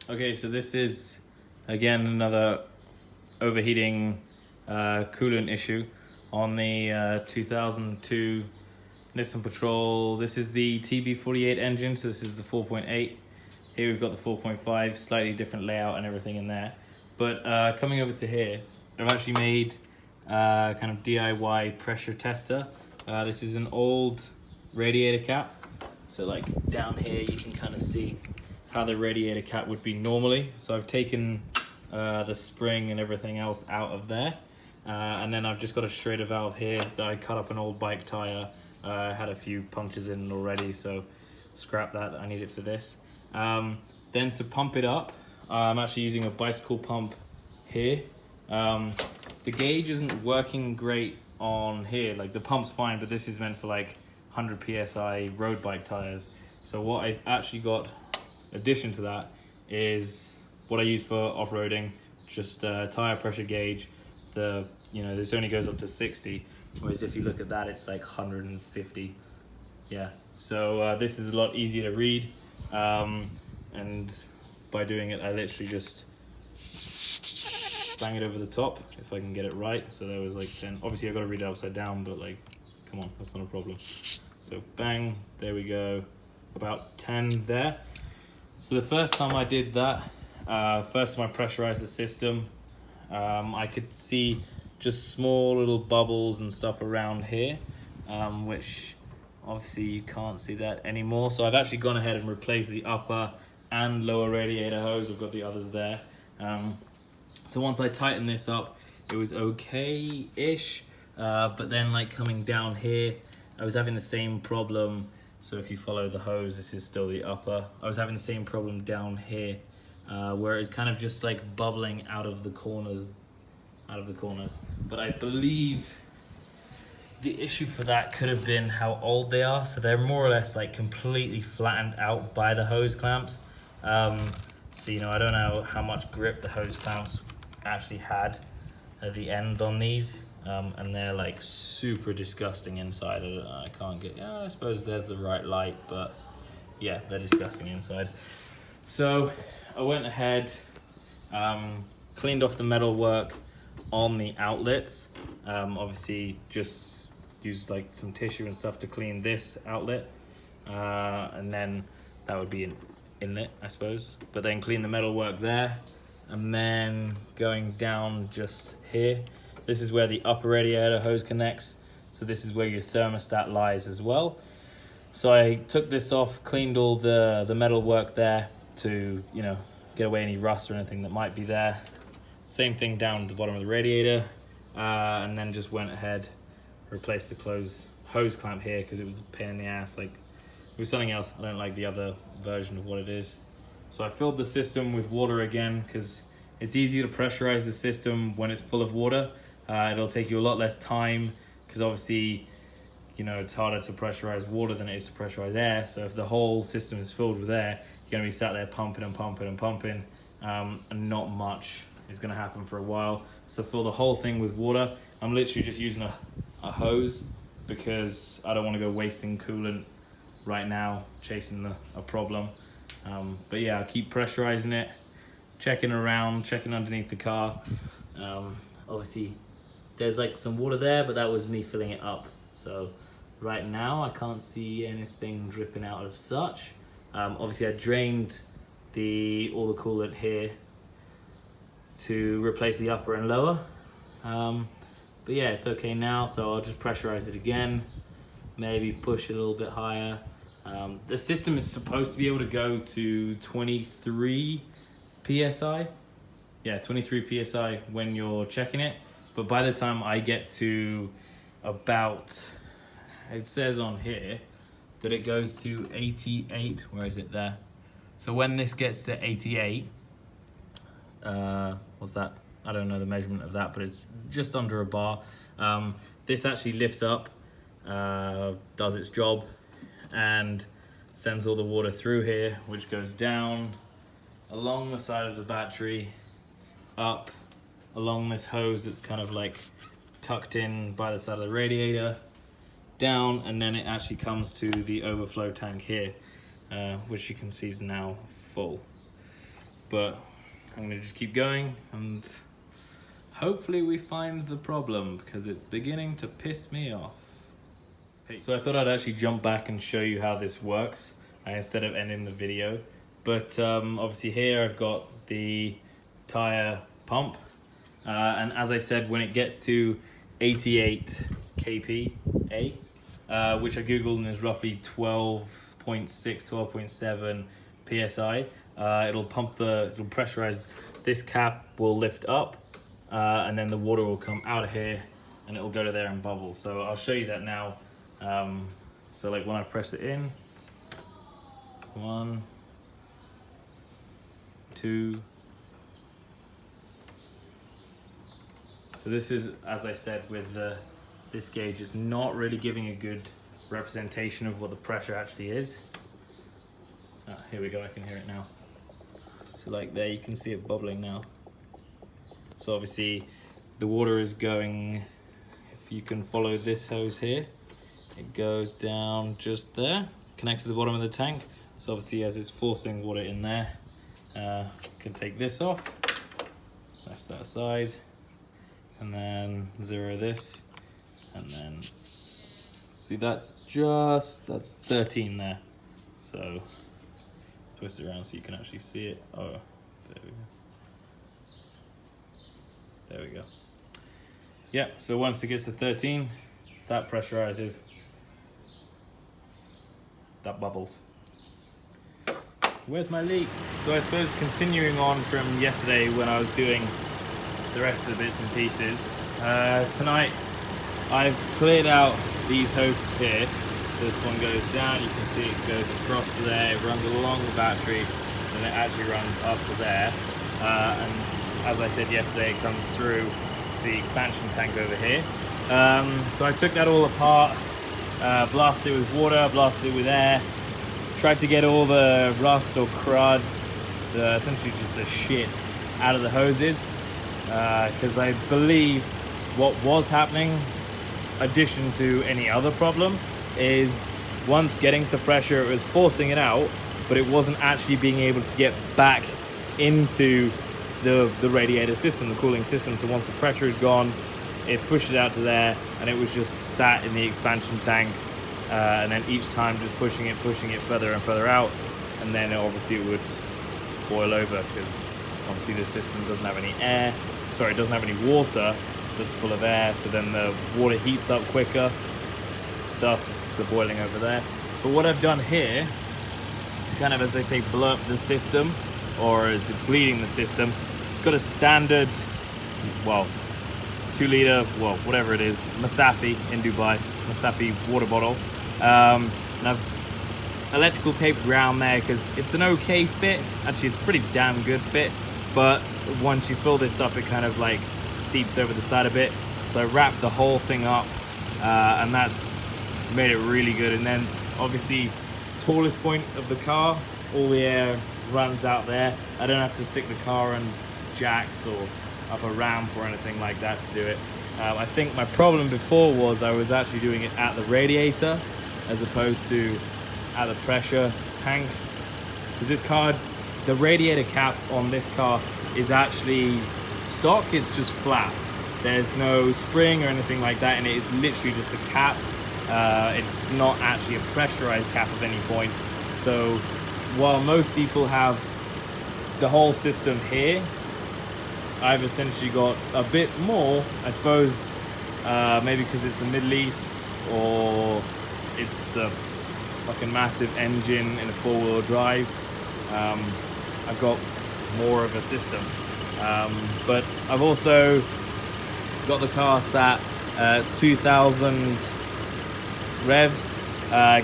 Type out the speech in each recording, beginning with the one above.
Okay, so this is again another overheating coolant issue on the 2002 Nissan Patrol. This is the TB48 engine, so this is the 4.8. Here we've got the 4.5, slightly different layout and everything in there. But coming over to here, I've actually made kind of DIY pressure tester. This is an old radiator cap. So like down here you can kind of see how the radiator cap would be normally. So I've taken the spring and everything else out of there. And then I've just got a Schrader valve here that I cut up an old bike tire. I had a few punctures in already, so scrap that, I need it for this. Then to pump it up, I'm actually using a bicycle pump here. The gauge isn't working great on here, like the pump's fine, but this is meant for like 100 PSI road bike tires. So what I actually got addition to that is what I use for off-roading, just a tire pressure gauge. This only goes up to 60, whereas if you look at that, it's like 150. Yeah, so this is a lot easier to read, and by doing it, I literally just bang it over the top if I can get it right. So there was like 10. Obviously, I got to read it upside down, but like, come on, that's not a problem. So bang, there we go, about 10 there. So the first time I did that, first time I pressurized the system, I could see just small little bubbles and stuff around here, which obviously you can't see that anymore. So I've actually gone ahead and replaced the upper and lower radiator hose. I've got the others there. So once I tightened this up, it was okay-ish, but then like coming down here, I was having the same problem. So if you follow the hose, this is still the upper. I was having the same problem down here, where it's kind of just like bubbling out of the corners. But I believe the issue for that could have been how old they are. So they're more or less like completely flattened out by the hose clamps. So, I don't know how much grip the hose clamps actually had at the end on these. And they're like super disgusting inside. I can't get, I suppose there's the right light, but yeah, they're disgusting inside. So I went ahead, cleaned off the metal work on the outlets. Obviously just used like some tissue and stuff to clean this outlet. And then that would be an inlet, I suppose. But then clean the metal work there. And then going down just here, this is where the upper radiator hose connects. So this is where your thermostat lies as well. So I took this off, cleaned all the metal work there to, get away any rust or anything that might be there. Same thing down at the bottom of the radiator. And then just went ahead, replaced the closed hose clamp here because it was a pain in the ass. Like, it was something else. I don't like the other version of what it is. So I filled the system with water again because it's easier to pressurize the system when it's full of water. It'll take you a lot less time because obviously, it's harder to pressurize water than it is to pressurize air. So if the whole system is filled with air, you're gonna be sat there pumping and pumping and pumping, and not much is gonna happen for a while. So fill the whole thing with water. I'm literally just using a hose because I don't wanna go wasting coolant right now, chasing a problem. But yeah, I'll keep pressurizing it, checking around, checking underneath the car. Obviously, there's like some water there, but that was me filling it up. So right now, I can't see anything dripping out of such. Obviously, I drained all the coolant here to replace the upper and lower. But yeah, it's okay now, so I'll just pressurize it again, maybe push it a little bit higher. The system is supposed to be able to go to 23 PSI. Yeah, 23 PSI when you're checking it. But by the time I get to about, it says on here that it goes to 88. Where is it there? So when this gets to 88, what's that? I don't know the measurement of that, but it's just under a bar. This actually lifts up, does its job, and sends all the water through here, which goes down along the side of the battery, up along this hose that's kind of like tucked in by the side of the radiator, down, and then it actually comes to the overflow tank here, which you can see is now full. but I'm gonna just keep going and hopefully we find the problem, because it's beginning to piss me off. So I thought I'd actually jump back and show you how this works instead of ending the video. But obviously here I've got the tire pump, and as I said, when it gets to 88 kPa, which I googled and is roughly 12.6, 12.7 psi, it'll pressurize. This cap will lift up, and then the water will come out of here and it will go to there and bubble. So I'll show you that now. So like when I press it in, 1, 2. So this is, as I said, with this gauge, it's not really giving a good representation of what the pressure actually is. Here we go, I can hear it now. So like there, you can see it bubbling now. So obviously the water is going, if you can follow this hose here, it goes down just there, connects to the bottom of the tank. So obviously as it's forcing water in there, can take this off, press that aside, and then zero this, and then see that's 13 there. So twist it around so you can actually see it. Oh, there we go. There we go. Yeah, so once it gets to 13, that pressurizes, that bubbles. Where's my leak? So I suppose continuing on from yesterday when I was doing the rest of the bits and pieces, tonight I've cleared out these hoses here. This one goes down, you can see it goes across to there, it runs along the battery, and it actually runs up to there. And as I said yesterday, it comes through the expansion tank over here. So I took that all apart, blasted it with water, blasted it with air, tried to get all the rust or crud, essentially just the shit, out of the hoses, because I believe what was happening, addition to any other problem, is once getting to pressure it was forcing it out, but it wasn't actually being able to get back into the radiator system, the cooling system. So once the pressure is gone, it pushed it out to there, and it was just sat in the expansion tank, and then each time just pushing it further and further out, and then obviously it would boil over, because obviously the system doesn't have any air, sorry, it doesn't have any water, so it's full of air, so then the water heats up quicker, thus the boiling over there. But what I've done here to kind of, as they say, blow up the system, or is it bleeding the system, it's got a standard, well, 2 liter, well, whatever it is, Masafi in Dubai, Masafi water bottle. And I've electrical taped around there because it's an okay fit. Actually, it's a pretty damn good fit, but once you fill this up, it kind of like seeps over the side a bit. So I wrapped the whole thing up, and that's made it really good. And then obviously, tallest point of the car, all the air runs out there. I don't have to stick the car on jacks or up a ramp or anything like that to do it. I think my problem before was I was actually doing it at the radiator as opposed to at the pressure tank, because this car, the radiator cap on this car is actually stock, it's just flat. There's no spring or anything like that, and it is literally just a cap. It's not actually a pressurized cap of any point. So while most people have the whole system here, I've essentially got a bit more, I suppose, maybe because it's the Middle East, or it's a fucking massive engine in a 4-wheel drive. I've got more of a system. But I've also got the car sat 2,000 revs,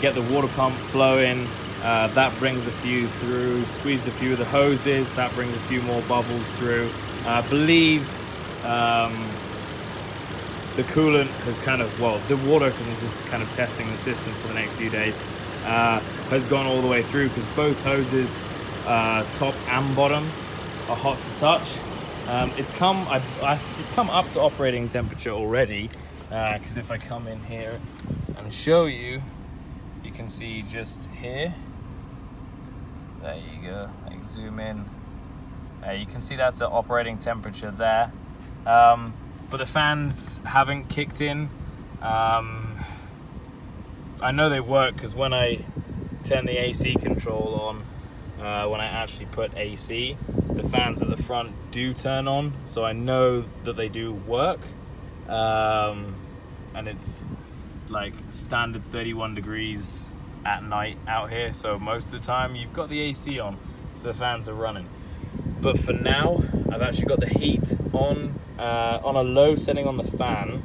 get the water pump flowing, that brings a few through, squeezed a few of the hoses, that brings a few more bubbles through. I believe the coolant has kind of, well, the water, because I'm just kind of testing the system for the next few days, has gone all the way through, because both hoses, top and bottom, are hot to touch. It's come up to operating temperature already, because if I come in here and show you, you can see just here, there you go, I can zoom in, You can see that's at operating temperature there. But the fans haven't kicked in. I know they work because when I turn the AC control on, when I actually put AC, the fans at the front do turn on, so I know that they do work. And it's like standard 31 degrees at night out here, so most of the time you've got the AC on, so the fans are running. But for now, I've actually got the heat on a low setting on the fan,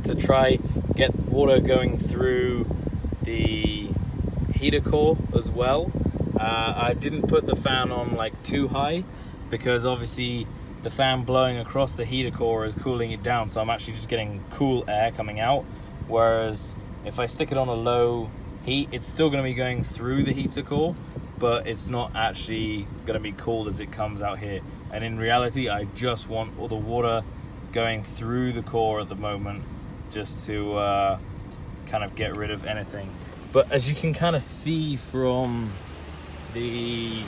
to try get water going through the heater core as well. I didn't put the fan on like too high, because obviously the fan blowing across the heater core is cooling it down, so I'm actually just getting cool air coming out. Whereas if I stick it on a low heat, it's still going to be going through the heater core, but it's not actually going to be cooled as it comes out here. And in reality, I just want all the water going through the core at the moment, just to kind of get rid of anything. But as you can kind of see from the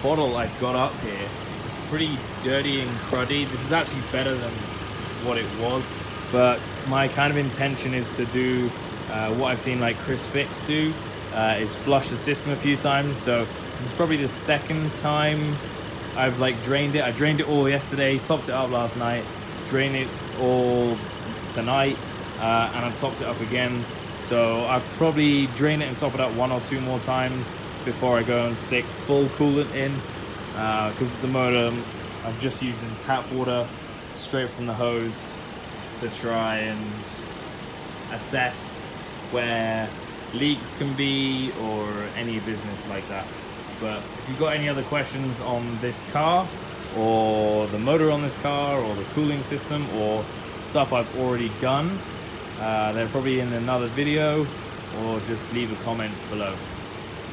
bottle I've got up here, pretty dirty and cruddy. This is actually better than what it was, but my kind of intention is to do what I've seen like Chris Fix do, is flush the system a few times. So this is probably the second time I've like drained it. I drained it all yesterday, topped it up last night, drained it all tonight, and I've topped it up again. So I'll probably drain it and top it up 1 or 2 more times before I go and stick full coolant in. Because at the moment I'm just using tap water straight from the hose to try and assess where leaks can be or any business like that. But if you've got any other questions on this car, or the motor on this car, or the cooling system, or stuff I've already done, they're probably in another video, or just leave a comment below.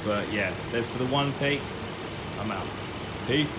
But yeah, that's for the one take. I'm out. Peace.